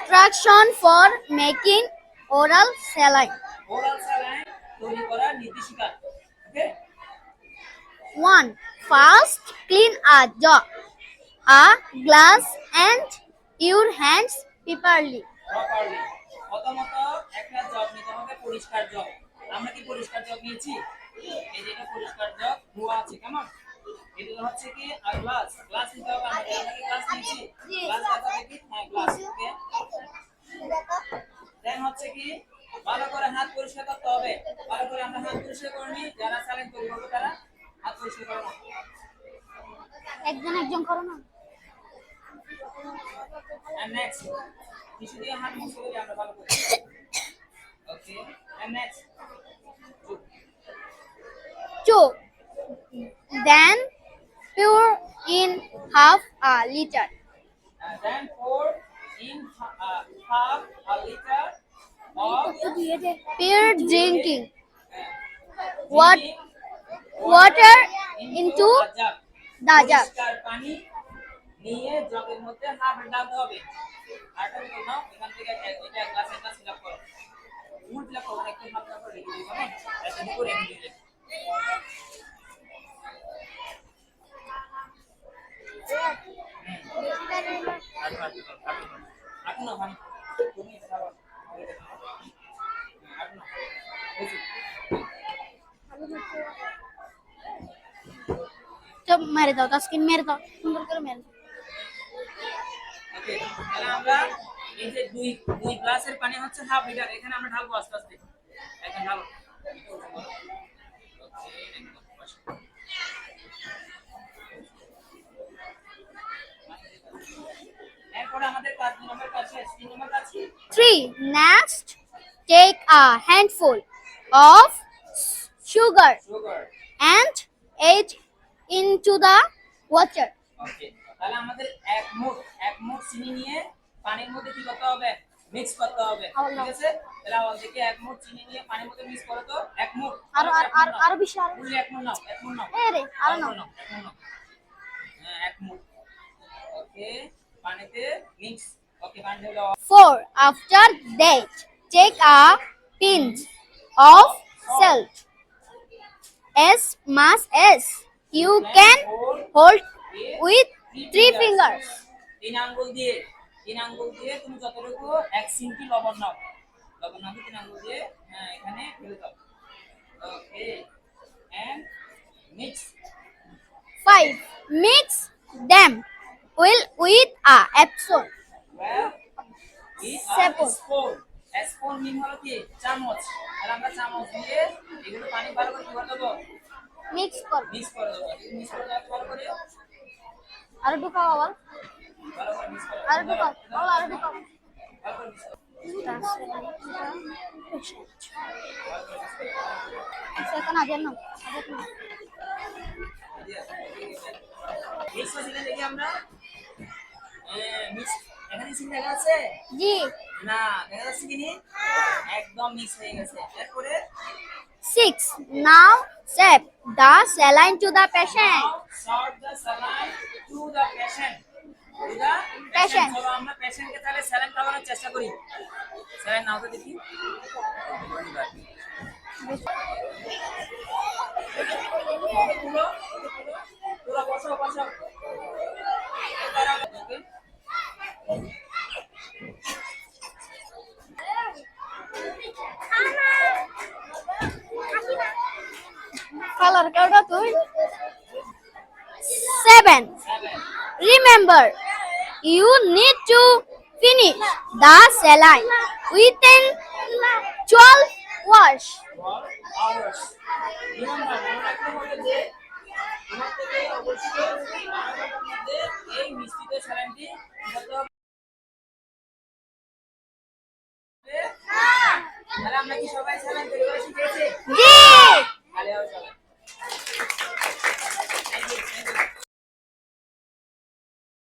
Instruction for making oral saline. Oral saline তৈরি করার নির্দেশিকা। ওকে 1. First, clean a jar, a glass, and your hands properly. Properly প্রথমত একটা jug নিতে হবে, পরিষ্কার জগ। আমরা কি পরিষ্কার জগ নিয়েছি? এই যে এটা পরিষ্কার জগ ধোয়া আছে, কেমন? এটা হচ্ছে কি আর গ্লাস, গ্লাস নিতে হবে। আমরা কি গ্লাস নিয়েছি? গ্লাস দেখা দেখি, হ্যাঁ গ্লাস। ওকে দেন হচ্ছে কি ভালো করে হাত পরিষ্কার করতে হবে। ভালো করে আমরা হাত পরিষ্কার করে নিই। যারা স্যালাইন তৈরি করবে তারা হাত পরিষ্কার করে নাও। একজন করো না। And next, টিস্যু দিয়ে হাত মুছে দিই আমরা ভালো করে। ওকে and next, 2. Then pour in half a liter. then pour in half a liter of Pure drinking what water into a jug. the jug. পরিষ্কার পানি নিয়ে জগের মধ্যে হাফ ঢালতে হবে। আরেকটা কি নাও, এখান থেকে এটা গ্লাসের গ্লাস ফিল আপ করো। ফুল ফিল আপ করো, একটু হাফ করে রেখে দিই, কেমন? এটা দিয়ে করে রেখে দিই। আটু না ভাই, তুমি এটা খাও। আটু না বুঝি। তো মেরে দাও, তাসকিন মেরে দাও, সুন্দর করে মেরে দাও। ওকে তাহলে আমরা এই যে দুই দুই গ্লাসের পানি হচ্ছে হাফ লিটার, এখানে আমরা ঢালবো আস্তে আস্তে। এখন ঢালো। এরপর আমাদের কাজ নম্বর কাছে 3 নম্বর কাজ কি? 3. Next, take a handful of sugar sugar. and add into the water. ওকে তাহলে আমাদের এক মুঠ চিনি নিয়ে পানির মধ্যে কি করতে হবে? মিক্স করতে হবে, ঠিক আছে? তাহলে আওয়াজ দেখে এক মুঠ চিনি নিয়ে পানির মধ্যে মিক্স করো তো। এক মুঠ আর বেশি আর ফুল এক মুঠ নাও, এক মুঠ নাও। রে আর নাও। এক মুঠ নাও। হ্যাঁ এক মুঠ। ওকে পানিতে মিক্স। ওকে পানিতে দাও। 4. After that, take a pinch of salt, as much as you can hold with 3 fingers. তিন আঙ্গুল দিয়ে তুমি যতটুকু 1 চিমটি লবণ নাও। লবণ নাও 3 আঙ্গুল দিয়ে, হ্যাঁ এখানে ঢেলে দাও। Okay and mix. 5. Mix them well with a spoon. Well, Spoon. Spoon mean হলো কি চামচ। আর আমরা চামচ দিয়ে এগুলো পানি ভালো করে কি করে দেবো? Mix কর। মিক্স করে দেবো। মিক্স করে দেওয়ার পর করে আর ঢুকাও আবার। ভালো করে মিক্স করো। আর ঢুকাও। আর ঢুকাও। ভালো করে মিক্স করো। সেখানে আগে নাও। মিক্স করে দেখি আমরা। মিক্স এখানে সিন দেখা আছে? জি। না দেখা যাচ্ছে কি নি? একদম মিক্স হয়ে গেছে। এরপরে 6. Now step the saline to the patient. short the saline to the patient. To the Patient. চলো আমরা পেশেন্টকে তাহলে স্যালাইন খাওয়ানোর চেষ্টা করি। স্যালাইন নাও তো দেখি। পুরো বসো। Color kauda tuh. 7. Remember, you need to finish the saline within 12 hours. hours. Remember, মনে রাখতে হবে যে তোমার থেকে অবশ্যই 12 ঘন্টার মধ্যে এই মিষ্টিত স্যালাইনটি করতে হবে। তাহলে আমরা কি সবাই স্যালাইন তৈরি করে শিখেছি? জি। ভালো হবে সবাই। Thank you.